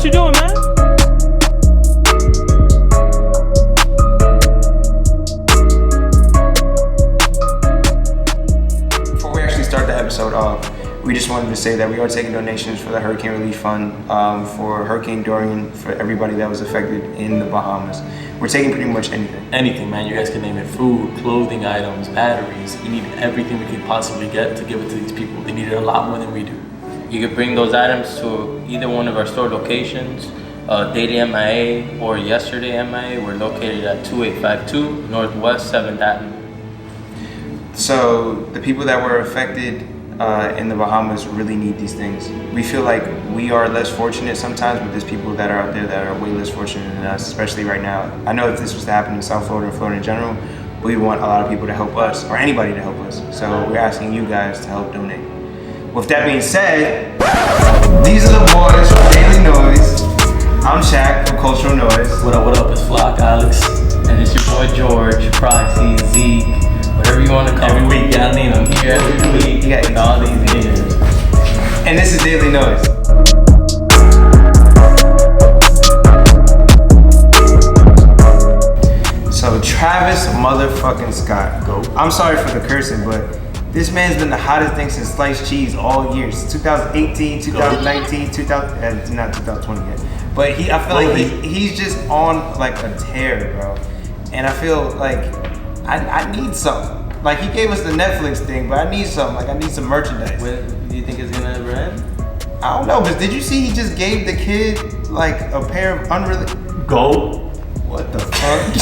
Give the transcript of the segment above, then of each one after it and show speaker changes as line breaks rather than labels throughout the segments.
what you doing, man?
Before we actually start the episode off, we just wanted to say that we are taking donations for the Hurricane Relief Fund for Hurricane Dorian, for everybody that was affected in the Bahamas. We're taking pretty much anything.
Anything, man. You guys can name it. Food, clothing items, batteries. We need everything we can possibly get to give it to these people. They need it a lot more than we do.
You could bring those items to either one of our store locations, Daily MIA or Yesterday MIA. We're located at 2852 Northwest 7th Avenue.
So the people that were affected in the Bahamas really need these things. We feel like we are less fortunate sometimes, but there's people that are out there that are way less fortunate than us, especially right now. I know if this was to happen in South Florida or Florida in general, we want a lot of people to help us, or anybody to help us. So we're asking you guys to help donate. With that being said, these are the boys from DailyNoise. I'm Shaq from Culturalnoise.
What up, it's Flock, Alex.
And it's your boy George, Proxy, Zeke, whatever you want to call
Every week, y'all name them.
Here every week,
Yeah.
with all these names.
And this is DailyNoise. So Travis motherfucking Scott, I'm sorry for the cursing, but this man's been the hottest thing since sliced cheese all year. Since 2018, 2019, not 2020 yet. But I feel like he's just on like a tear, bro. And I feel like I need something. Like he gave us the Netflix thing, but I need something. Like I need some merchandise.
When do you think it's gonna ever end?
I don't know, but did you see he just gave the kid like a pair of unrelated?
Go.
What the fuck?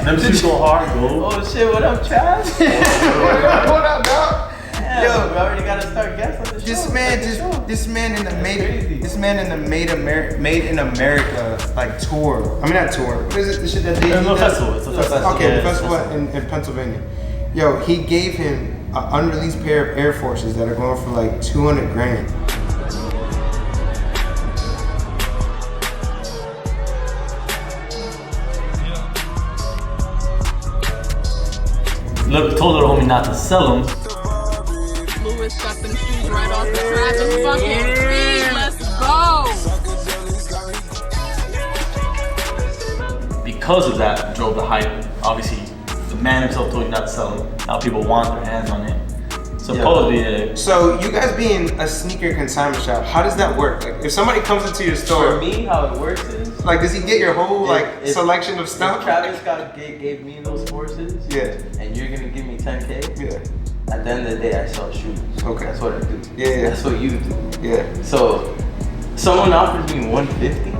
Them shit's so hard, go.
Oh shit, what up, Trav?
What up, dog?
Yeah,
Yo,
we already gotta start guests on the show.
This man in the Made in America like tour. I mean not tour. What is it? The shit that they
It's a festival. It's a festival.
Okay,
Yeah,
the
it's a
festival in Pennsylvania. Yo, he gave him an unreleased pair of Air Forces that are going for like 200 grand.
Look, told little homie not to sell them.
Lewis got them shoes right off the Travis fucking feet. Let's go.
Because of that, drove the hype. Obviously, the man himself told you not to sell them. Now people want their hands on it. Supposedly,
So you guys being a sneaker consignment shop, how does that work? Like if somebody comes into your store,
For me, how it works is,
like does he get your whole
if-
selection of
if
stuff?
Travis gave me those forces,
Yeah.
and you're gonna give me 10K,
Yeah.
at the end of the day, I sell shoes.
Okay.
That's what I do.
Yeah.
That's what you do.
Yeah.
So, someone offers me 150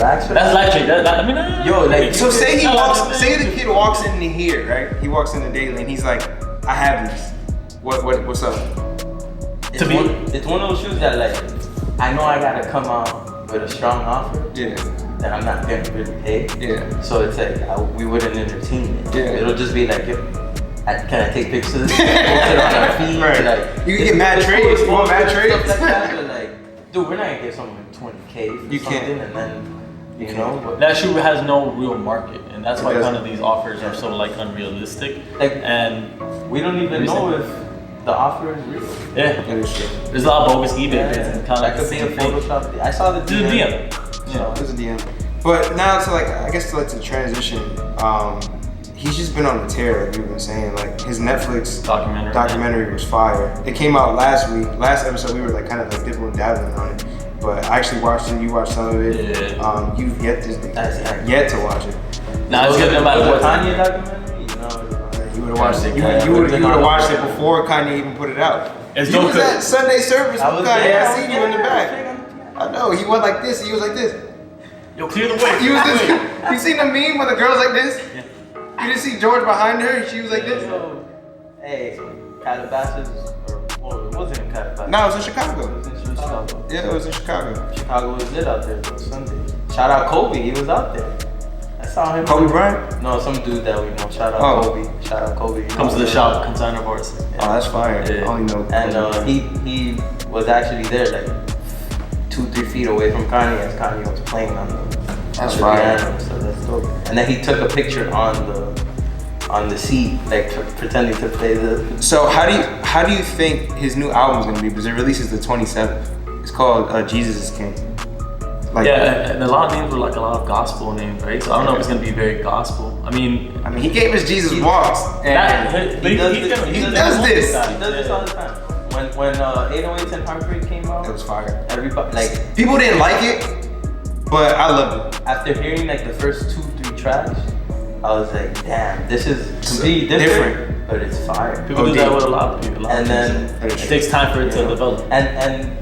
racks for
that's
that?
electric. I mean,
Yo, like,
So say say the kid walks into here, right? He walks into Daily and he's like, I have these. What's up?
It's one of those shoes that like, I know I gotta come out with a strong offer
Yeah.
that I'm not gonna really pay.
Yeah.
So it's like, we wouldn't entertain it.
Yeah.
It'll just be like, can I take pictures? Post it on our feed.
Right.
Like,
You can get mad trades. You want mad trades?
Stuff like that, but like, dude, we're not gonna give someone 20K for
You
something
can't.
and then, you know. But,
that shoe has no real market, and that's why
It
kind
doesn't.
of these offers are so like unrealistic.
Like,
And
we don't even know if the offer is real.
yeah,
That is true.
there's a lot of bogus eBay bids and kind of
That could be a Photoshop. I saw the
This is a DM.
So,
There's a DM. But now to like, I guess to like to transition, he's just been on the tear, like we've been saying. Like his Netflix documentary was fire. It came out last week. Last episode we were like kind of like dibbling dabbling on it. But I actually watched it. You watched some of it.
Yeah.
You've yet to watch it.
Nah, it's good no matter what.
Kanye documentary, you know.
You would have watched it. You
Yeah,
would have watched it before Kanye even put it out.
It's
You
dope
was
'cause-
at Sunday service
I
with
was
Kanye.
there.
I seen you in the back. I know. He went like this. He was like this.
Yo, clear the way.
You was this. You seen the meme when the girl's like this? You didn't see George behind her? She was like this.
Hey, Calabasas, or it wasn't in Calabasas.
No, it was in Chicago.
It was in Chicago.
Yeah, it was in Chicago.
Chicago was lit out there on Sunday. Shout out Kobe, he was out there. I saw him.
Kobe Bryant?
No, some dude that we know. Shout out
Oh.
Kobe. Shout out Kobe.
Comes to the shop, consigner horse.
Oh, that's fire.
Yeah.
I only know.
And he was actually there, like 2-3 feet away from Kanye as Kanye was playing on the
That's
on the
fire.
piano, so that's dope. And then he took a picture on the seat, like pretending to play the.
So how do you think his new album's gonna be? Because it releases the 27th. It's called Jesus is King. Like,
yeah, and a lot of names were like a lot of gospel names, right? So I don't know if it's gonna be very gospel. I mean,
he gave us Jesus walks. And
He does
this.
He does this all the time. When 808s and Heartbreak came out,
It was fire.
everybody like
People didn't like it, but I loved it.
after hearing like the first 2-3 tracks, I was like, damn, this is completely different, but it's fire.
people do that with a lot of people.
And then
it takes time for it to develop.
And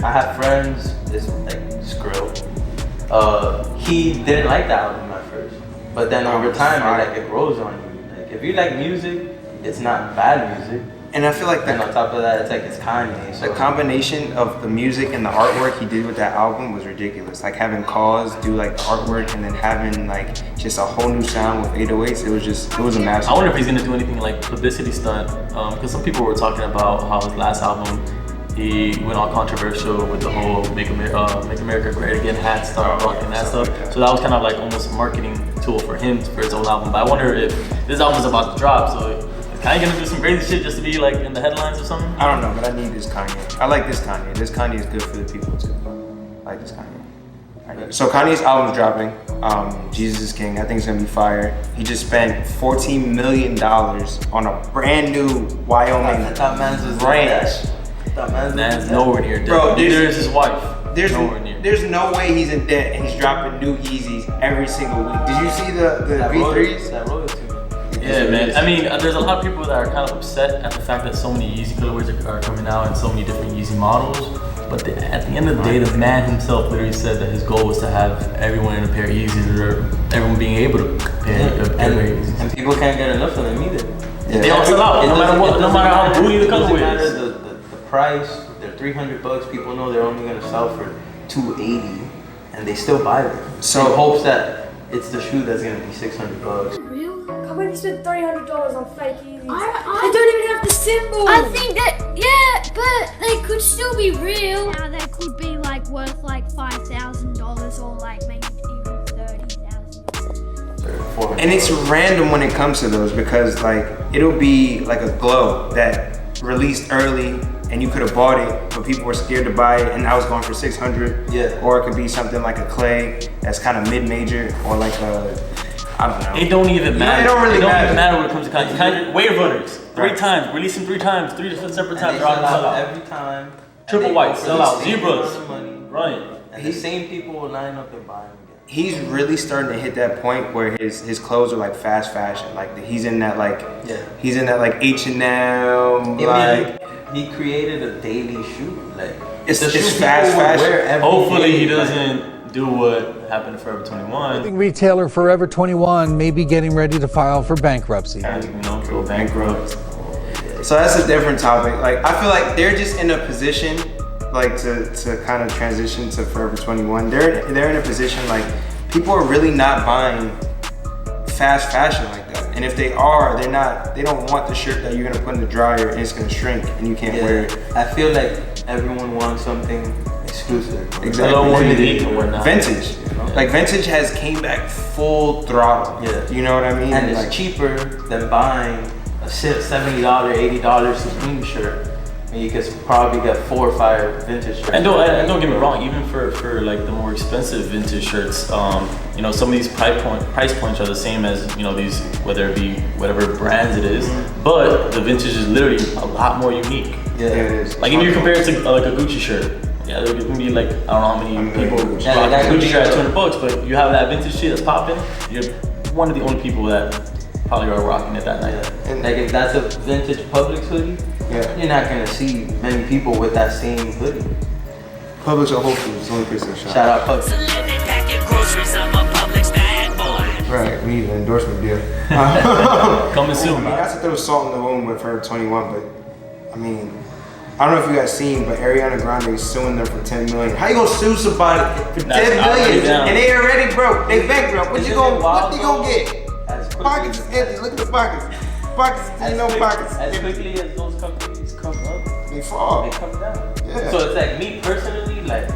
I have friends, this like Grillo. He didn't like the album at first, but then over time it grows on you. Like if you like music, it's not bad music.
And I feel like
And on top of that, it's Kanye. So
the combination of the music and the artwork he did with that album was ridiculous. Like having Cause do like the artwork and then having like just a whole new sound with 808s. It was a masterpiece.
I wonder if he's gonna do anything like publicity stunt, because some people were talking about how his last album, he went all controversial with the whole Make America Great Again hat stuff, rocking that stuff. So that was kind of like almost a marketing tool for him for his own album. But I wonder if this album's about to drop, so is Kanye gonna do some crazy shit just to be like in the headlines or something?
I don't know, but I need this Kanye. I like this Kanye. This Kanye is good for the people too. I like this Kanye. So Kanye's album's dropping. Jesus is King. I think it's gonna be fire. He just spent $14 million on a brand new Wyoming ranch.
Man's nowhere near dead.
Bro,
neither is his wife. Nowhere near.
There's no way he's in debt and he's dropping new Yeezys every single week. Did you see the V3s?
That royalty.
Yeah, man. I mean, there's a lot of people that are kind of upset at the fact that so many Yeezy colorways are coming out and so many different Yeezy models. But at the end of the day, the man himself literally said that his goal was to have everyone in a pair of Yeezys, or everyone being able to compare a pair of Yeezys.
And people can't get enough of them either.
Yeah.
They all sell out, no matter what, no matter how booty the colorway is.
The price, they're $300. People know they're only gonna sell for $280, and they still buy them.
So
in hopes that it's the shoe that's gonna be $600.
Real? Come on, you spent $300 on fake Yeezys.
I
They don't even have the symbol.
I think that, yeah, but they could still be real. Now they could be like worth like $5,000 or like maybe even $30,000.
And it's random when it comes to those because like it'll be like a glow that released early and you could have bought it, but people were scared to buy it and now it's going for $600.
Yeah.
Or it could be something like a clay that's kind of mid-major or like a, I don't know.
It don't even matter.
It don't really
even
matter.
matter when it comes to Kanye. Wave runners, three times, releasing 3 times, 3 separate times.
And they sell out every time.
Triple white, sell out,
They
zebras.
run the money.
Right.
And the same people will line up and buy them again.
He's really starting to hit that point where his clothes are like fast fashion. Like he's in that like he's in that like H&M like.
He created a daily shoe. Like
It's
the shoe
fast
people would
fashion.
wear every
Hopefully
day,
he
like-
doesn't do what happened to Forever 21.
I think retailer Forever 21 may be getting ready to file for bankruptcy.
And, go bankrupt.
So that's a different topic. Like I feel like they're just in a position like to kind of transition to Forever 21. They're in a position like people are really not buying fast fashion like that. And if they are, they don't want the shirt that you're gonna put in the dryer and it's gonna shrink and you can't wear it.
I feel like everyone wants something exclusive.
Exactly.
Unique and whatnot.
Vintage. Like vintage has came back full throttle.
Yeah.
You know what I mean?
And it's
like,
cheaper than buying a $70, $80 Supreme shirt. And you could probably get 4 or 5 vintage shirts.
And don't get me wrong, even for like the more expensive vintage shirts, you know, some of these price points are the same as, you know, these, whether it be whatever brands it is, but the vintage is literally a lot more unique.
Yeah,
it is.
Like if you compare it to like a Gucci shirt, yeah, there can be like, I don't know how many people rock
that
a
could
Gucci
be
shirt at $200, but you have that vintage shit that's popping, you're one of the only people that probably are rocking it that night.
Yeah. And like if that's a vintage Publix hoodie, you're not gonna see many people with that same hoodie.
Publix or Whole Foods, only place to shop.
Shout out Publix.
Right, we need an endorsement deal.
Coming soon.
I mean, not to throw salt in the wound with Forever 21, but I mean, I don't know if you guys seen, but Ariana Grande is suing them for $10 million. How you gonna sue somebody for $10 million and they already broke? They bankrupt. What you gonna get? Pockets is empty. Look at the pockets. Pockets, pockets.
As quickly as those companies come up,
they fall.
they come down.
Yeah.
So it's like me personally, like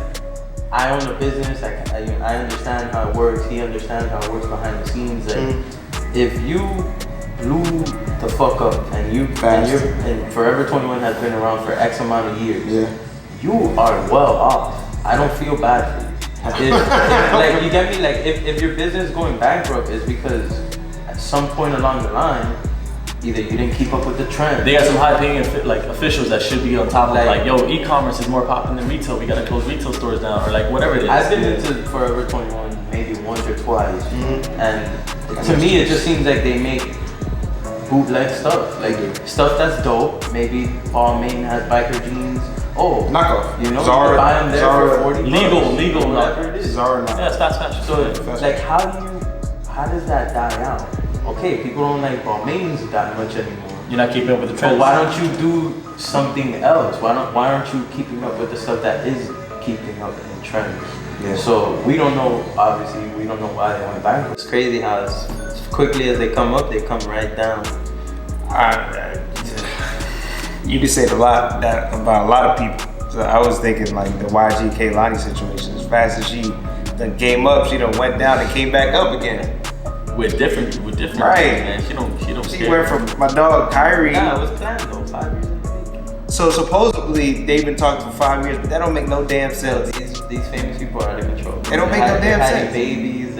I own a business. I understand how it works. He understands how it works behind the scenes. Like if you blew the fuck up and and Forever 21 has been around for X amount of years.
Yeah.
you are well off. I don't feel bad for you. Like, you get me? Like, if your business is going bankrupt, it's because at some point along the line, either you didn't keep up with the trend.
They got some high-paying like officials that should be on top of like, yo, e-commerce is more popping than retail. We gotta close retail stores down, or like whatever it is.
I've been into Forever 21 maybe once or twice, and to me it just seems like they make bootleg stuff, like stuff that's dope. Maybe Paul Main has biker jeans. Oh,
knockoff.
You know,
Zara,
you can buy them there
Zara,
for 40
legal,
whatever it is.
Zara knockoff.
Yeah, it's fast fashion.
So, like, how does that die out? Okay, people don't like Balmains that much anymore.
You're not keeping up with the trends.
But why don't you do something else? Why aren't you keeping up with the stuff that is keeping up in trends?
Yeah.
So we don't know. Obviously, we don't know why they went bankrupt. It's crazy how as quickly as they come up, they come right down.
You just said a lot about a lot of people. So I was thinking like the YG Kehlani situation. As fast as she done came up, she done went down and came back up again.
With different
right.
man. She don't
She went from my dog Kyrie.
Yeah, it was planned though, 5 years in the making.
So supposedly they've been talking for 5 years, but that don't make no damn sense.
These famous people are out of control.
They don't make no damn sense.
Babies,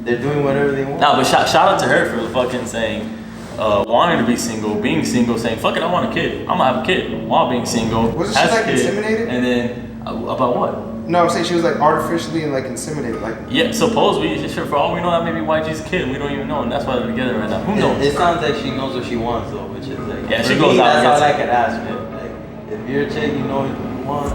they're doing whatever they want.
No, but shout out to her for fucking saying, wanting to be single, being single, saying, fuck it, I want a kid. I'm gonna have a kid while being single.
Wasn't she like inseminated?
And then, about what?
No, I'm saying she was like artificially and like inseminated. Like,
yeah, supposedly, for all we know, that may be YG's kid, and we don't even know, and that's why they're together right now. Who knows?
It sounds like she knows what she wants though, which is like,
yeah,
she
goes out.
That's all I could ask, man. Like, if you're a chick, you know what you want,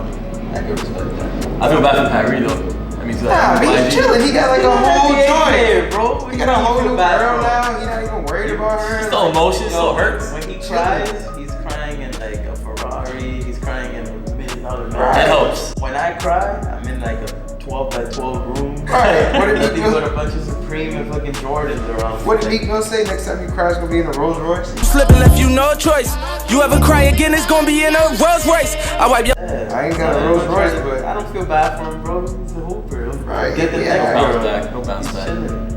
I can respect that.
I feel bad for Kyrie though. I mean,
nah, but he's chilling. He got like a whole joint,
bro.
He got a whole new girl now. He's not even worried about her.
He's still emotions, still hurts.
When he cries, he's crying in like a Ferrari. He's crying in a $1 million mansion.
That helps.
When I cry, I'm in like a 12 by 12 room.
Right. What did
he put a bunch of Supreme and fucking Jordans around.
What did he gonna say next time he cries? Gonna be in a Rolls Royce?
Slipping left you no choice. You ever cry again, it's gonna be in a Rolls Royce. I wipe your.
I ain't got a Rolls Royce, but
I don't feel bad for him, bro. He's a hooper.
Right.
Get the
yeah.
next
He'll
girl.
bounce back.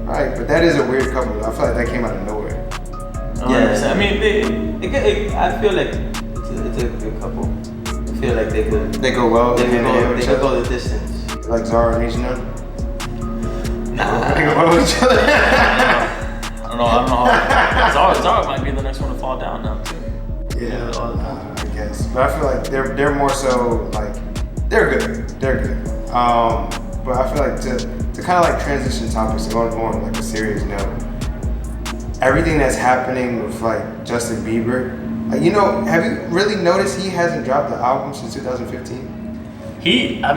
Right, but that is a weird couple. I feel like that came out of nowhere.
Yeah, I mean,
I feel like it's a good couple. I feel like they could.
They go well.
They could go the distance.
Like Zara and H&M?
Nah.
They go well with each other.
I don't know how. Zara might be the next one to fall down now too.
Yeah, I guess. But I feel like they're more so like they're good. But I feel like to kind of like transition topics and going on like a serious note. Everything that's happening with like Justin Bieber, like, you know, have you really noticed he hasn't dropped the album since 2015?
I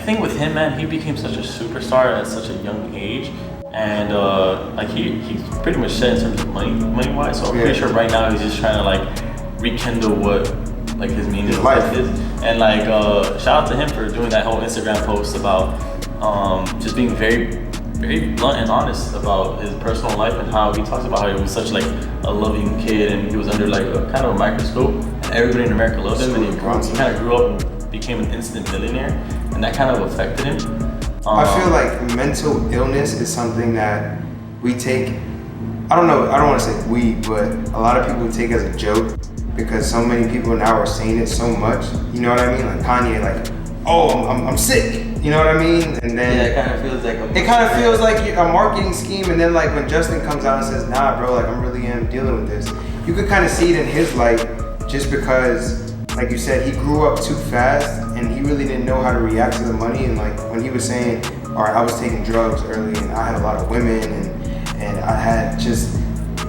think with him, man, he became such a superstar at such a young age, and like he's pretty much set in terms of money wise. So I'm pretty sure right now he's just trying to like rekindle what like his meaning of life is. And like shout out to him for doing that whole Instagram post about just being very, very blunt and honest about his personal life and how he talks about how he was such like a loving kid and he was under like a kind of a microscope and everybody in America loved him and he kind of grew up and became an instant millionaire and that kind of affected him.
I feel like mental illness is something that we take, I don't want to say we, but a lot of people take as a joke because so many people now are saying it so much. You know what I mean? Like Kanye, like, oh, I'm sick. You know what I mean? And then
it kind of feels like
a marketing scheme. And then like when Justin comes out and says, nah, bro, like I really am dealing with this. You could kind of see it in his light, just because, like you said, he grew up too fast and he really didn't know how to react to the money. And like when he was saying, all right, I was taking drugs early and I had a lot of women and I had just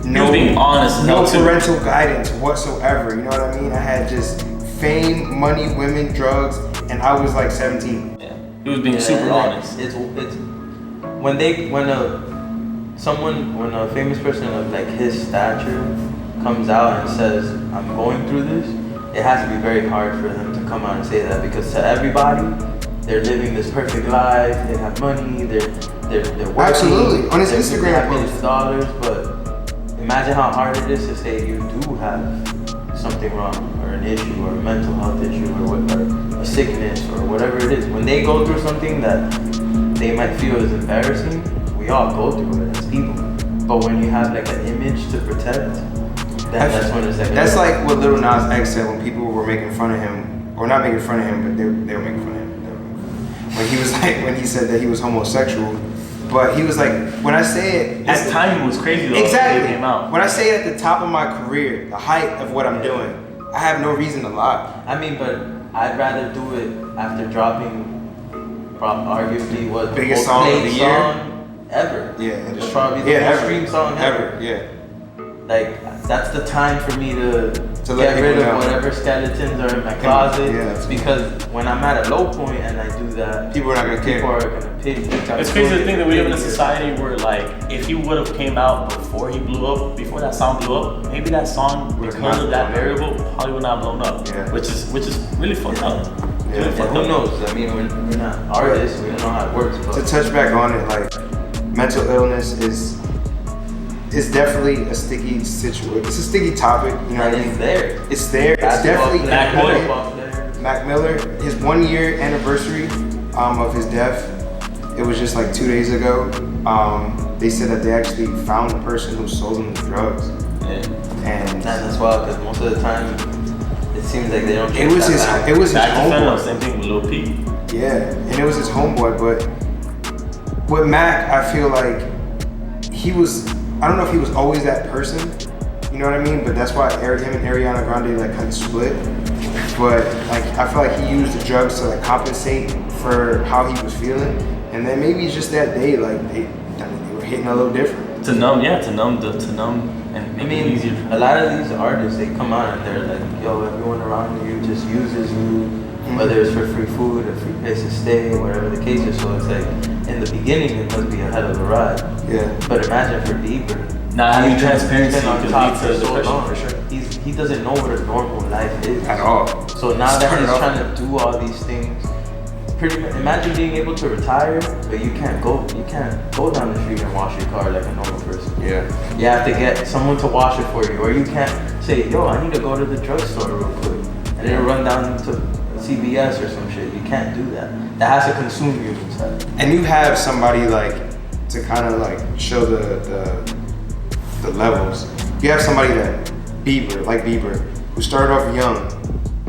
no parental guidance whatsoever. You know what I mean? I had just fame, money, women, drugs, and I was like 17.
Yeah, he was being super honest.
It's when a famous person of like his stature comes out and says, I'm going through this, it has to be very hard for them to come out and say that because to everybody, they're living this perfect life, they have money, they're working.
Absolutely, on his Instagram
millions of dollars, but imagine how hard it is to say you do have something wrong or an issue or a mental health issue or a sickness or whatever it is. When they go through something that they might feel is embarrassing, we all go through it as people. But when you have like an image to protect, that's when it's like...
That's like what Lil Nas X said when people were making fun of him or not making fun of him, but they were making fun of him. When he was like, when he said that he was homosexual, but he was like, when I say it,
his timing was crazy though.
Exactly.
It came out.
When I say it at the top of my career, the height of what I'm doing, I have no reason to lie.
I mean, but I'd rather do it after dropping arguably what the
biggest
most
song of
played
the year
song ever.
Yeah,
it's probably the most streamed song ever.
Yeah.
Like that's the time for me to
let
get rid of
know.
whatever skeletons are in my closet.
Yeah.
Because when I'm at a low point and I do that,
people are not gonna care.
People are gonna pity.
It's crazy to think that we live in a society where like if he would have came out before he blew up, before that song blew up, maybe that song because of that variable probably would not have blown up.
Yeah.
Which is really fucked up.
Yeah.
Really
And who knows? I mean, we're not artists. We don't know how it works. But
To touch back on it, like mental illness is definitely a sticky situation. It's a sticky topic, you know what I mean?
It's there.
It's there. It's definitely
Mac
Miller. His 1 year anniversary of his death. It was just like 2 days ago. They said that they actually found the person who sold him the drugs.
Yeah.
And
that's wild because most of the time it seems like they don't.
It was his homeboy.
Same thing with Lil Peep.
Yeah, and it was his homeboy. But with Mac, I feel like he was. I don't know if he was always that person, you know what I mean? But that's why him and Ariana Grande like kind of split. But like I feel like he used the drugs to like compensate for how he was feeling, and then maybe it's just that day like they were hitting a little different.
To numb and make it easier.
A lot of these artists, they come out and they're like, yo, everyone around you just uses you, whether it's for free food or free place to stay, whatever the case is. So it's like, in the beginning, it must be a hell of a ride.
Yeah.
But imagine for Bieber.
Not having transparency
on
could
top
lead
for
to
so
depression
long.
for sure.
He doesn't know what a normal life is.
At all.
So now that he's trying to do all these things, imagine being able to retire, but you can't go down the street and wash your car like a normal person.
Yeah.
You have to get someone to wash it for you, or you can't say, yo, I need to go to the drugstore real quick, and then run down to CVS or some shit. You can't do that. That has to consume you inside.
And you have somebody like to kind of like show the levels. You have somebody that Bieber, who started off young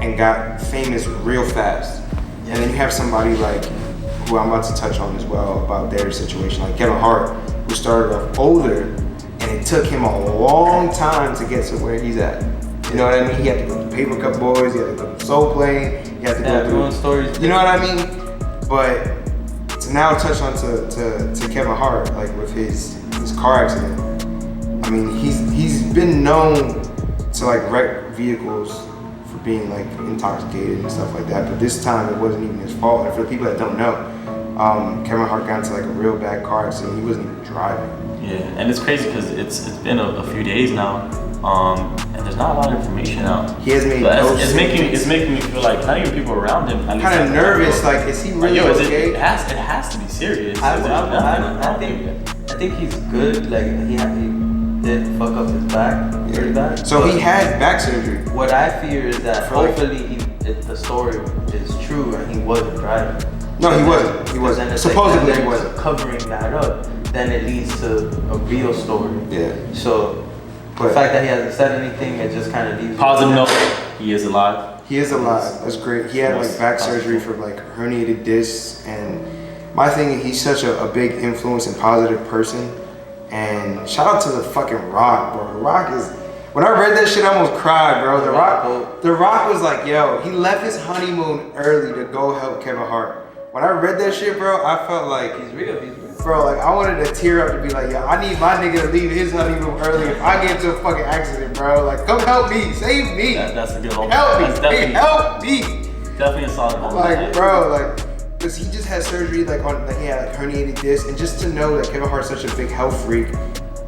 and got famous real fast. And then you have somebody like who I'm about to touch on as well about their situation, like Kevin Hart, who started off older, and it took him a long time to get to where he's at. You know what I mean? He had to go to Paper Cup Boys, he had to go to Soul Plane, he had to go through
stories.
You know what I mean? But to now touch on to Kevin Hart, like with his car accident. I mean, he's been known to like wreck vehicles for being like intoxicated and stuff like that. But this time it wasn't even his fault. And for the people that don't know, Kevin Hart got into like a real bad car accident. He wasn't even driving.
Yeah, and it's crazy because it's been a few days now, and there's not a lot of information out.
He has made
it's making me feel like not even people around him.
Kind of nervous. Like, is he really okay?
It has to be serious.
I think he's good. Like he did fuck up his back pretty bad.
So he had back surgery.
What I fear is that hopefully the story is true and he wasn't driving.
No, he wasn't. He wasn't. Supposedly he wasn't.
Covering that up, then it leads to a real story.
Yeah.
So the fact that he hasn't said anything, it just kind of leaves.
Positive note, he is alive.
He is alive. That's great. He had like back surgery for like herniated discs, and my thing, he's such a big influence and positive person. And shout out to the fucking Rock, bro. The Rock is. When I read that shit, I almost cried, bro. The Rock was like, yo, he left his honeymoon early to go help Kevin Hart. When I read that shit, bro, I felt like
he's real.
Bro, like I wanted to tear up to be like, yo, I need my nigga to leave his honeymoon early if I get into a fucking accident, bro. Like, come help me, save me.
That's a good one.
Help me, help me.
Definitely a solid one.
Like, bro, like, cause he just had surgery, like he had like herniated disc, and just to know that Kevin Hart's such a big health freak,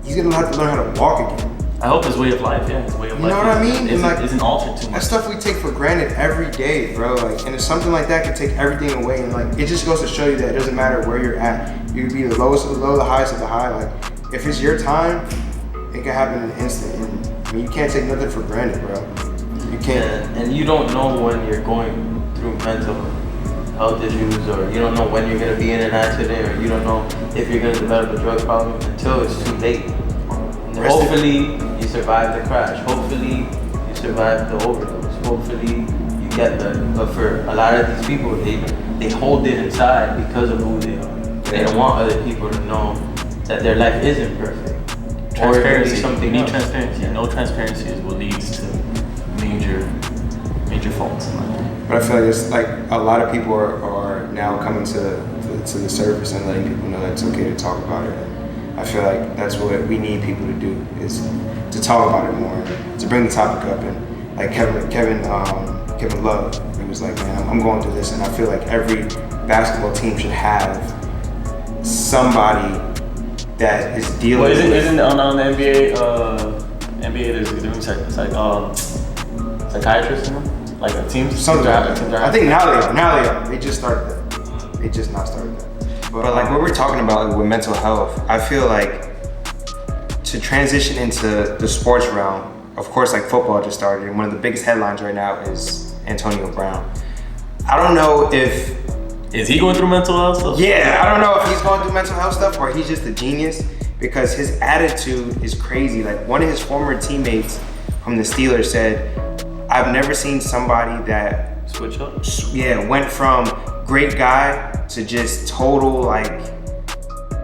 he's gonna have to learn how to walk again.
I hope his way of life, his way of life.
You know what I mean?
Isn't altered too much.
That stuff we take for granted every day, bro. Like, and if something like that can take everything away, and like, it just goes to show you that it doesn't matter where you're at. You can be the lowest of the low, the highest of the high. Like, if it's your time, it can happen in an instant. And I mean, you can't take nothing for granted, bro. You can't.
And you don't know when you're going through mental health issues, or you don't know when you're gonna be in an accident, or you don't know if you're gonna develop a drug problem until it's too late. Hopefully you survive the crash. Hopefully you survive the overdose. Hopefully you get that. But for a lot of these people, they hold it inside because of who they are. They don't want other people to know that their life isn't perfect.
Transparency.
Something
You need
else.
transparency. No transparency is what leads to major faults in life.
But I feel like it's like a lot of people are now coming to the surface and letting people know that it's okay to talk about it. And I feel like that's what we need people to do, is to talk about it more, to bring the topic up. And like Kevin Love, he was like, man, I'm going through this, and I feel like every basketball team should have somebody that is dealing with it.
Isn't on the NBA, there's doing psychiatrists in them? Like a team?
Something like that. I think now they are. They just started that. They just not started that. But like what we're talking about with mental health, I feel like to transition into the sports realm, of course, like football just started, and one of the biggest headlines right now is Antonio Brown. I don't know if...
Is he going through mental health stuff?
Yeah, I don't know if he's going through mental health stuff or he's just a genius, because his attitude is crazy. Like one of his former teammates from the Steelers said, I've never seen somebody that
switch up.
Yeah, went from great guy to just total like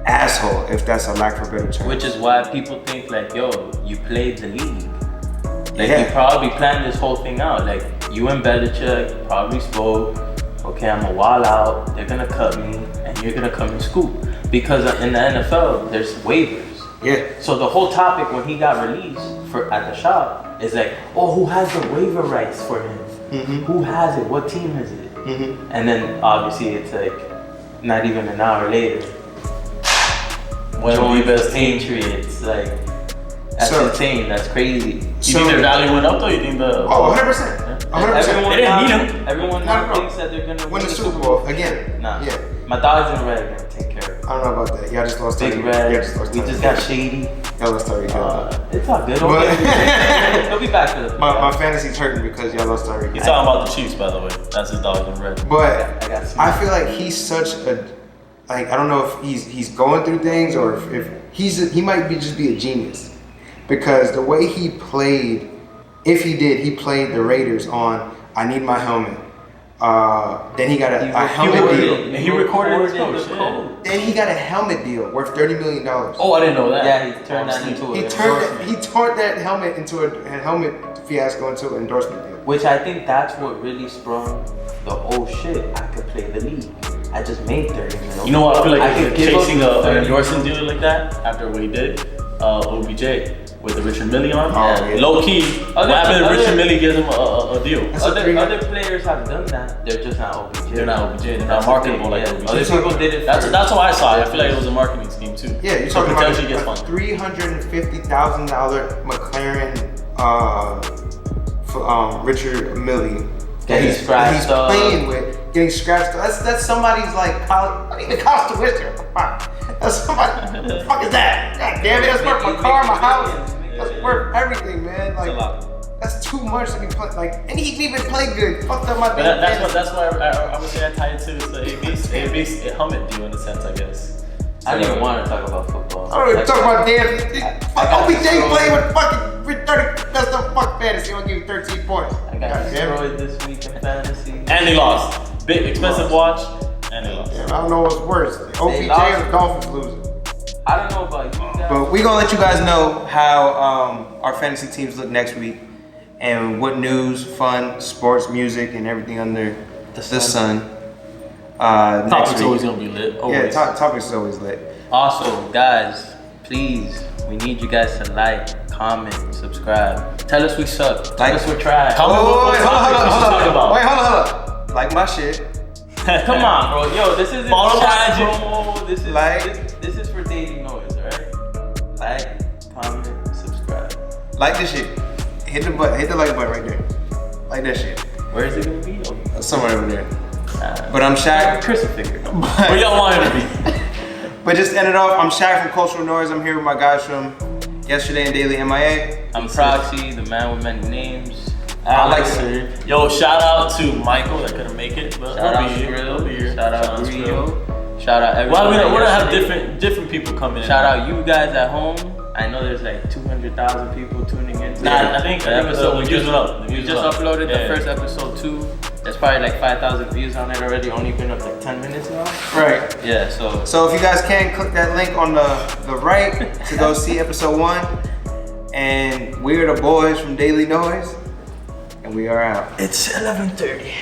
asshole, if that's a lack of a better term.
Which is why people think like, yo, you played the league. Like
Yeah.
you probably planned this whole thing out. Like you and Belichick probably spoke, okay, I'm a wall out, they're gonna cut me, and you're gonna come and scoop. Because in the NFL, there's waivers.
Yeah.
So the whole topic when he got released at the shop is like, oh, who has the waiver rights for him?
Mm-hmm.
Who has it? What team is it?
Mm-hmm.
And then obviously it's like not even an hour later. Join the Patriots, like that's insane. That's crazy.
You think their value went up though? You think the
100%. 100%.
They didn't need him.
Everyone now thinks that they're gonna
win the Super Bowl again.
Nah.
Yeah.
My dogs in red are gonna take care of it.
I don't know about that. Y'all just lost
Big
30.
Red.
Y'all just lost
We
30.
just got shady.
Y'all lost 30.
It's all good. He'll be back for the
My fantasy's hurting because y'all lost 30.
He's talking about the Chiefs, by the way. That's his dog in red.
But
I
I feel like he's such a, like, I don't know if he's going through things or if he might just be a genius, because the way he played, if he played the Raiders on I need my helmet. Then he got a helmet deal.
He recorded his code.
Then he got a helmet deal worth $30 million.
Oh, I didn't know that.
Yeah, he turned that into
He turned that helmet into a helmet fiasco into an endorsement deal.
Which I think that's what really sprung the oh shit, I could play the league. I just made 30 million.
You know what? I feel like
I could give
chasing
up
an
30
endorsement deal like that after what he did, OBJ with the Richard Mille on.
Yeah.
Low key, what happened if Richard Mille gives him a deal?
Other players have done that. They're just not OBJ.
They're not OBJ. They're not marketable like OBJ.
Other people did it.
That's how I saw it. I feel like it was a marketing scheme too.
Yeah, you're
so
talking
potentially
about
gets
a $350,000 McLaren Richard Mille.
Getting scratched
he's playing with, getting scratched up. That's somebody's like college, not even college tuition. That's somebody. What the fuck is that? God damn it! That's worth my car, my house. That's worth everything, man. Like that's too much to be playing. Like, and he can even play good. Fucked up my.
But that's why I would say I tie it to a base helmet deal in a sense, I guess.
I don't even want to talk about football.
I don't even talk about damn. OBJ playing with fucking 30. That's the fuck fantasy. I'll give you 13 points.
I got destroyed this week in fantasy.
And they lost. Big expensive watch. And they lost.
Damn, I don't know what's worse. OBJ or the Dolphins losing.
I don't know about you guys.
But we're gonna let you guys know how our fantasy teams look next week, and what news, fun, sports, music, and everything under the sun.
Topic's always gonna be lit. Always.
Yeah, Topic's always lit.
Also, guys, please, we need you guys to like, comment, subscribe. Tell us we suck. Tell us we're trash.
Hold on. Like my shit.
Come on, bro. Yo, this isn't
Follow
chat
my
promo. This is
like.
This is for DailyNoise, alright? Like, comment, subscribe.
Like this shit. Hit the button. Hit the like button right there. Like that shit.
Where is it gonna be?
Somewhere over there. But I'm Shaq.
Chris will figure it out.
Where y'all want it to be?
But just to end it off, I'm Shaq from Culturalnoise. I'm here with my guys from Yesterday and Daily MIA.
I'm Proxy, the man with many names.
Alex. Yo, shout out to Michael that couldn't make it, but
Shout out
Grillo.
Shout out Grillo. Shout out everyone.
Well, we're gonna have different people coming in.
Shout out you guys at home. I know there's like 200,000 people tuning in.
Nah, I think
the episode
the views went up. The
we
views
just
went up.
uploaded
Yeah.
the first episode 2. There's probably like 5,000 views on it already. Only been up like 10 minutes now.
Right.
Yeah, so
So if you guys can, click that link on the right to go see episode 1. And we're the boys from DailyNoise, and we are out.
it's 11:30.